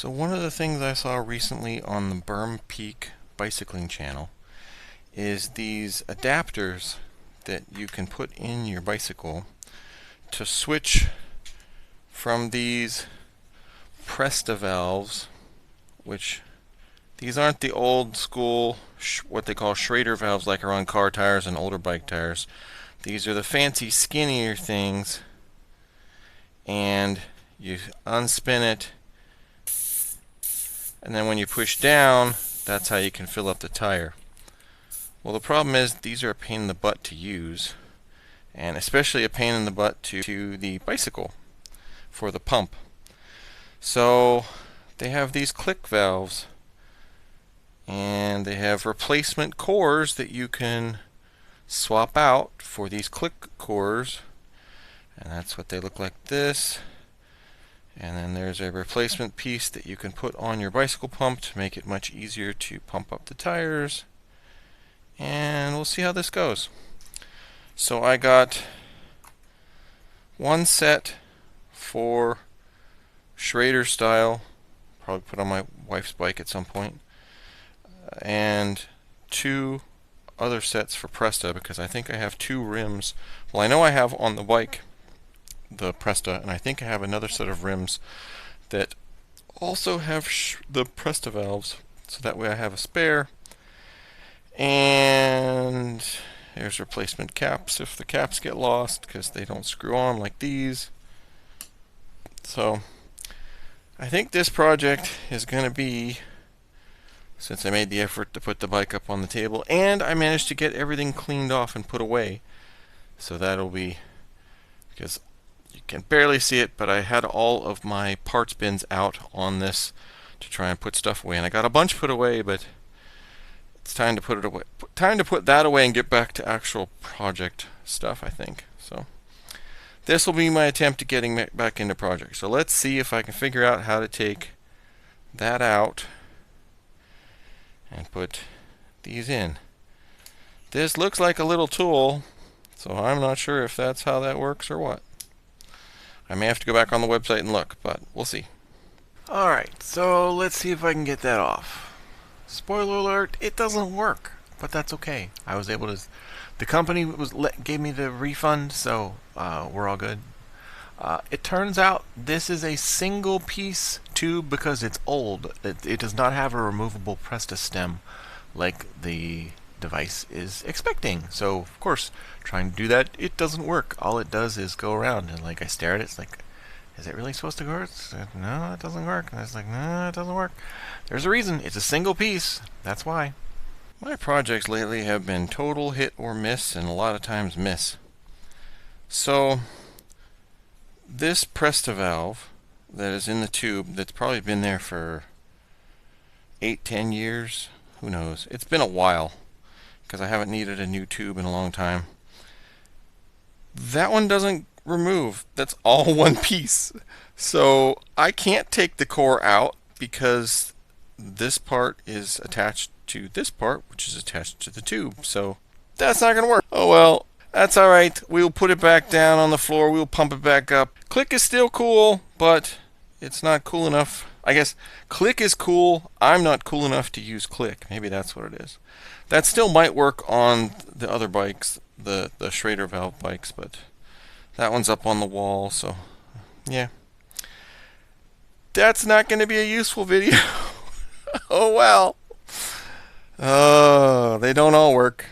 So one of the things I saw recently on the Berm Peak bicycling channel is these adapters that you can put in your bicycle to switch from these Presta valves, which these aren't the old school what they call Schrader valves like are on car tires and older bike tires. These are the fancy skinnier things, and you unspin it, and then when you push down, that's how you can fill up the tire. Well, the problem is these are a pain in the butt to use, and especially a pain in the butt to the bicycle for the pump. So they have these Clik valves, and they have replacement cores that you can swap out for these Clik cores, and that's what they look like this. And then there's a replacement piece that you can put on your bicycle pump to make it much easier to pump up the tires. And we'll see how this goes. So I got one set for Schrader style, probably put on my wife's bike at some point, and two other sets for Presta, because I think I have two rims. Well, I know I have on the bike the Presta, and I think I have another set of rims that also have the Presta valves, so that way I have a spare. And there's replacement caps if the caps get lost, because they don't screw on like these. So I think this project is going to be, since I made the effort to put the bike up on the table and I managed to get everything cleaned off and put away, so that'll be, because you can barely see it, but I had all of my parts bins out on this to try and put stuff away, and I got a bunch put away, but it's time to put it away. Time to put that away and get back to actual project stuff, I think. So this will be my attempt at getting back into project. So let's see if I can figure out how to take that out and put these in. This looks like a little tool, so I'm not sure if that's how that works or what. I may have to go back on the website and look, but we'll see. Alright, so let's see if I can get that off. Spoiler alert, it doesn't work, but that's okay. I was able to, the company gave me the refund, so we're all good. It turns out this is a single piece tube because it's old. It does not have a removable Presta stem like the device is expecting. So of course, trying to do that, it doesn't work. All it does is go around, and like I stare at it, it's like, is it really supposed to go? No, it doesn't work. And it's like, no, it doesn't work. There's a reason. It's a single piece. That's why. My projects lately have been total hit or miss, and a lot of times miss. So this Presta valve that is in the tube, that's probably been there for 8-10 years, who knows, it's been a while, because I haven't needed a new tube in a long time. That one doesn't remove. That's all one piece. So I can't take the core out because this part is attached to this part, which is attached to the tube. So that's not going to work. Oh well, that's alright. We'll put it back down on the floor. We'll pump it back up. Clik is still cool, but it's not cool enough. I guess Clik is cool. I'm not cool enough to use Clik. Maybe that's what it is. That still might work on the other bikes, the Schrader valve bikes, but that one's up on the wall, so yeah. That's not going to be a useful video. Oh well. Oh, they don't all work.